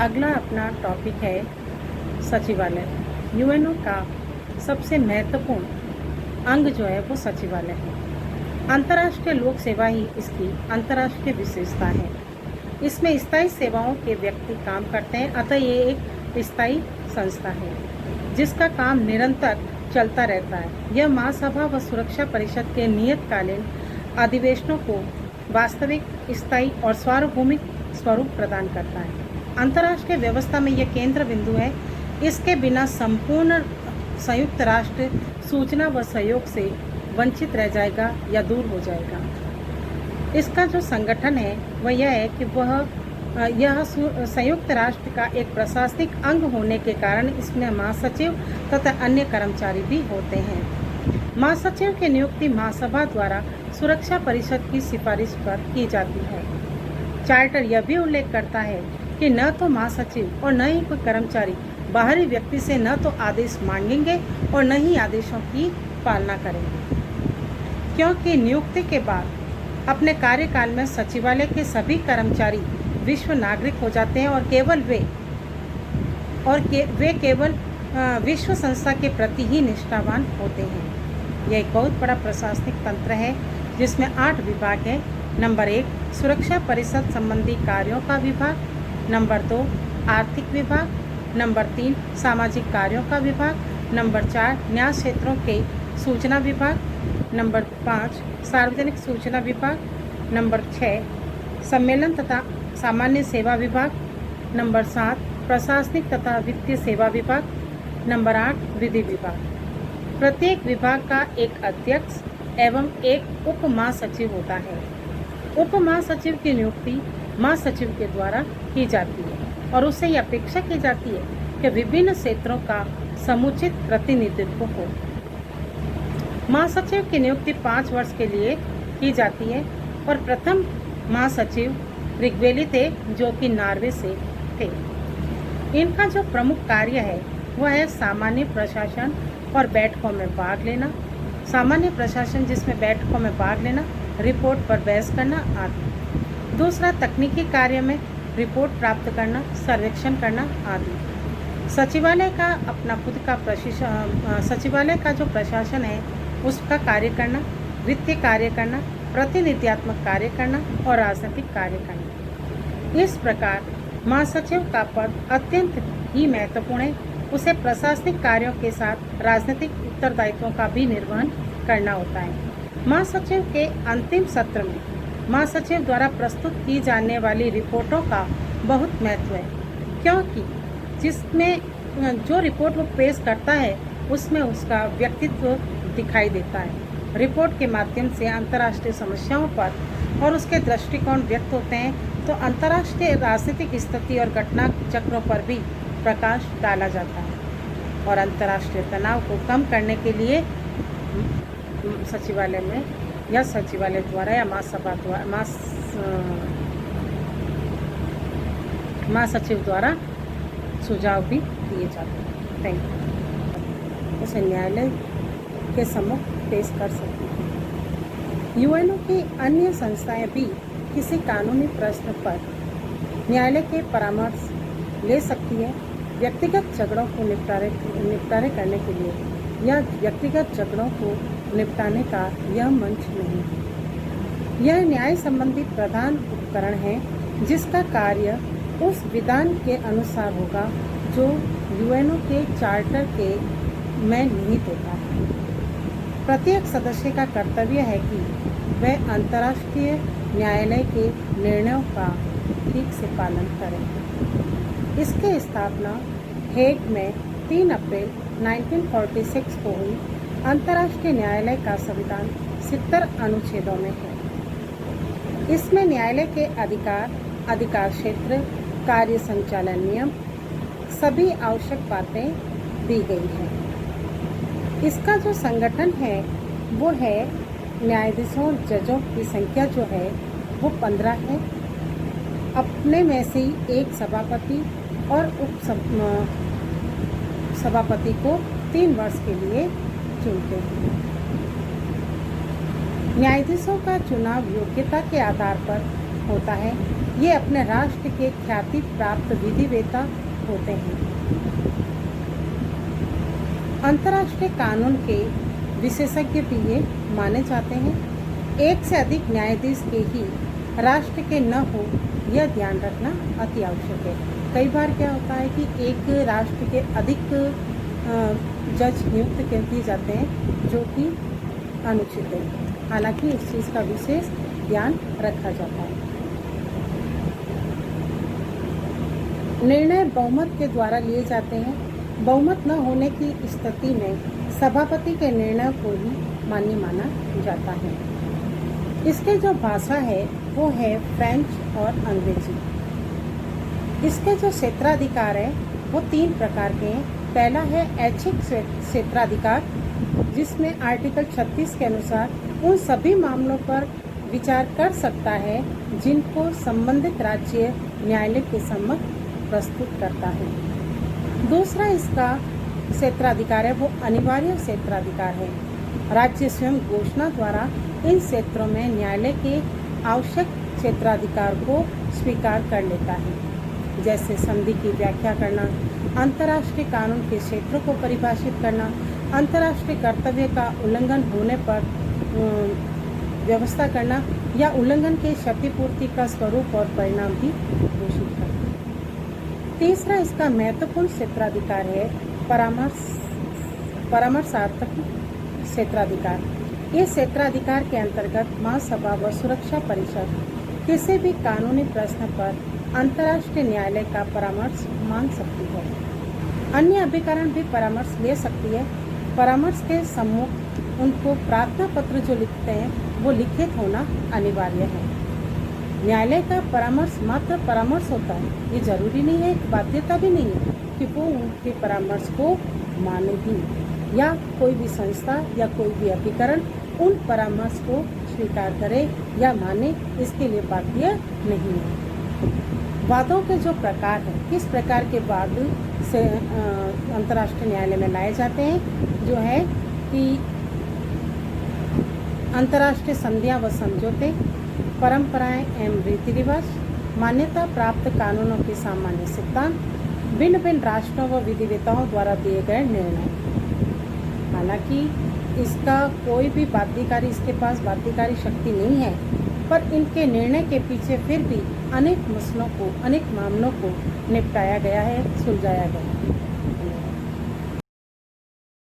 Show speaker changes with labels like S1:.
S1: अगला अपना टॉपिक है सचिवालय। यूएनओ का सबसे महत्वपूर्ण अंग जो है वो सचिवालय है। अंतर्राष्ट्रीय लोक सेवा ही इसकी अंतर्राष्ट्रीय विशेषता है। इसमें स्थायी सेवाओं के व्यक्ति काम करते हैं, अतः ये एक स्थायी संस्था है जिसका काम निरंतर चलता रहता है। यह महासभा व सुरक्षा परिषद के नियतकालीन अधिवेशनों को वास्तविक, स्थायी और सार्वभौमिक स्वरूप प्रदान करता है। अंतर्राष्ट्रीय व्यवस्था में यह केंद्र बिंदु है। इसके बिना संपूर्ण संयुक्त राष्ट्र सूचना व सहयोग से वंचित रह जाएगा या दूर हो जाएगा। इसका जो संगठन है वह यह है कि यह संयुक्त राष्ट्र का एक प्रशासनिक अंग होने के कारण इसमें महासचिव तथा अन्य कर्मचारी भी होते हैं। महासचिव की नियुक्ति महासभा द्वारा सुरक्षा परिषद की सिफारिश पर की जाती है। चार्टर यह भी उल्लेख करता है कि न तो महासचिव और न ही कोई कर्मचारी बाहरी व्यक्ति से न तो आदेश मांगेंगे और न ही आदेशों की पालना करेंगे, क्योंकि नियुक्ति के बाद अपने कार्यकाल में सचिवालय के सभी कर्मचारी विश्व नागरिक हो जाते हैं और वे केवल विश्व संस्था के प्रति ही निष्ठावान होते हैं। यह एक बहुत बड़ा प्रशासनिक तंत्र है जिसमें 8 विभाग हैं। नंबर 1 सुरक्षा परिषद संबंधी कार्यों का विभाग, नंबर 2 आर्थिक विभाग, नंबर 3 सामाजिक कार्यों का विभाग, नंबर 4 न्याय क्षेत्रों के सूचना विभाग, नंबर 5 सार्वजनिक सूचना विभाग, नंबर 6 सम्मेलन तथा सामान्य सेवा विभाग, नंबर 7 प्रशासनिक तथा वित्तीय सेवा विभाग, नंबर 8 विधि विभाग। प्रत्येक विभाग का एक अध्यक्ष एवं एक उप महासचिव होता है। उप महासचिव की नियुक्ति महासचिव के द्वारा की जाती है और उससे यह अपेक्षा की जाती है कि विभिन्न क्षेत्रों का समुचित प्रतिनिधित्व हो। महासचिव की नियुक्ति 5 वर्ष के लिए की जाती है और प्रथम महासचिव ऋग्वेली थे जो कि नॉर्वे से थे। इनका जो प्रमुख कार्य है वह है सामान्य प्रशासन और बैठकों में भाग लेना। सामान्य प्रशासन जिसमें बैठकों में भाग लेना, रिपोर्ट पर बहस करना आदि। दूसरा तकनीकी कार्य में रिपोर्ट प्राप्त करना, सर्वेक्षण करना आदि। सचिवालय का अपना खुद का सचिवालय का जो प्रशासन है उसका कार्य करना, वित्तीय कार्य करना, प्रतिनिधित्वात्मक कार्य करना और राजनीतिक कार्य करना। इस प्रकार महासचिव का पद अत्यंत ही महत्वपूर्ण है। उसे प्रशासनिक कार्यों के साथ राजनीतिक उत्तरदायित्वों का भी निर्वहन करना होता है। महासचिव के अंतिम सत्र में महासचिव द्वारा प्रस्तुत की जाने वाली रिपोर्टों का बहुत महत्व है, क्योंकि जिसमें जो रिपोर्ट वो पेश करता है उसमें उसका व्यक्तित्व दिखाई देता है। रिपोर्ट के माध्यम से अंतर्राष्ट्रीय समस्याओं पर और उसके दृष्टिकोण व्यक्त होते हैं, तो अंतर्राष्ट्रीय राजनीतिक स्थिति और घटना चक्रों पर भी प्रकाश डाला जाता है और अंतर्राष्ट्रीय तनाव को कम करने के लिए सचिवालय में या सचिवालय द्वारा या महासचिव द्वारा सुझाव भी दिए जाते हैं। Thank you. उसे न्यायालय के सम्मुख पेश कर सकते हैं। यूएनओ की अन्य संस्थाएं भी किसी कानूनी प्रश्न पर न्यायालय के परामर्श ले सकती है। व्यक्तिगत झगड़ों को निपटारे करने के लिए या व्यक्तिगत झगड़ों को निपटाने का यह मंच नहीं है। यह न्याय संबंधी प्रधान उपकरण है जिसका कार्य उस विधान के अनुसार होगा जो यूएनओ के चार्टर के में निहित होता है। प्रत्येक सदस्य का कर्तव्य है कि वह अंतर्राष्ट्रीय न्यायालय के निर्णयों का ठीक से पालन करें। इसकी स्थापना हेग में 3 अप्रैल 1946 को हुई। अंतर्राष्ट्रीय न्यायालय का संविधान 70 अनुच्छेदों में है। इसमें न्यायालय के अधिकार क्षेत्र, कार्य संचालन नियम, सभी आवश्यक बातें दी गई हैं। इसका जो संगठन है वो है न्यायाधीशों, जजों की संख्या जो है वो 15 है। अपने में से ही एक सभापति और उप सभापति को 3 वर्ष के लिए चुनते हैं। न्यायाधीशों का चुनाव योग्यता के आधार पर होता है। ये अपने राष्ट्र के ख्याति प्राप्त विधिवेता होते हैं। अंतर्राष्ट्रीय कानून के विशेषज्ञ भी ये माने जाते हैं। एक से अधिक न्यायाधीश के ही राष्ट्र के न हो, यह ध्यान रखना अति आवश्यक है। कई बार क्या होता है कि एक राष्ट्र के अधिक जज नियुक्त कर दिए जाते हैं, जो कि अनुचित है। हालांकि इस चीज़ का विशेष ध्यान रखा जाता है। निर्णय बहुमत के द्वारा लिए जाते हैं। बहुमत न होने की स्थिति में सभापति के निर्णय को ही मान्य माना जाता है। इसके जो भाषा है वो है फ्रेंच और अंग्रेजी। इसके जो क्षेत्राधिकार है वो 3 प्रकार के हैं। पहला है ऐच्छिक क्षेत्राधिकार, जिसमें आर्टिकल 36 के अनुसार उन सभी मामलों पर विचार कर सकता है जिनको संबंधित राज्य न्यायालय के समक्ष प्रस्तुत करता है। दूसरा इसका क्षेत्राधिकार है वो अनिवार्य क्षेत्राधिकार है। राज्य स्वयं घोषणा द्वारा इन क्षेत्रों में न्यायालय के आवश्यक क्षेत्राधिकार को स्वीकार कर लेता है, जैसे संधि की व्याख्या करना, अंतर्राष्ट्रीय कानून के क्षेत्रों को परिभाषित करना, अंतर्राष्ट्रीय कर्तव्य का उल्लंघन होने पर व्यवस्था करना या उल्लंघन के क्षतिपूर्ति का स्वरूप और परिणाम भी घोषित करना। तीसरा इसका महत्वपूर्ण क्षेत्राधिकार है परामर्शात्मक क्षेत्राधिकार। इस क्षेत्राधिकार के अंतर्गत महासभा व सुरक्षा परिषद किसी भी कानूनी प्रश्न पर अंतर्राष्ट्रीय न्यायालय का परामर्श मांग सकती है। अन्य अभिकरण भी परामर्श ले सकती है। परामर्श के सम्मुख उनको प्रार्थना पत्र जो लिखते हैं वो लिखित होना अनिवार्य है। न्यायालय का परामर्श मात्र परामर्श होता है, ये जरूरी नहीं है, एक बाध्यता भी नहीं है कि वो उनके परामर्श को माने ही, या कोई भी संस्था या कोई भी अभिकरण उन परामर्श को स्वीकार करे या माने, इसके लिए बाध्य नहीं है। वादों के जो प्रकार हैं, किस प्रकार के वाद से अंतर्राष्ट्रीय न्यायालय में लाए जाते हैं, जो है कि अंतर्राष्ट्रीय संधियां व समझौते, परंपराएं एवं रीति रिवाज, मान्यता प्राप्त कानूनों के सामान्य सिद्धांत, भिन्न भिन्न राष्ट्रों व विधिवेताओं द्वारा दिए गए निर्णय। हालांकि इसका कोई भी बाध्यकारी, इसके पास बाध्यकारी शक्ति नहीं है, पर इनके निर्णय के पीछे फिर भी अनेक मसलों को, अनेक मामलों को निपटाया गया है, सुलझाया गया है।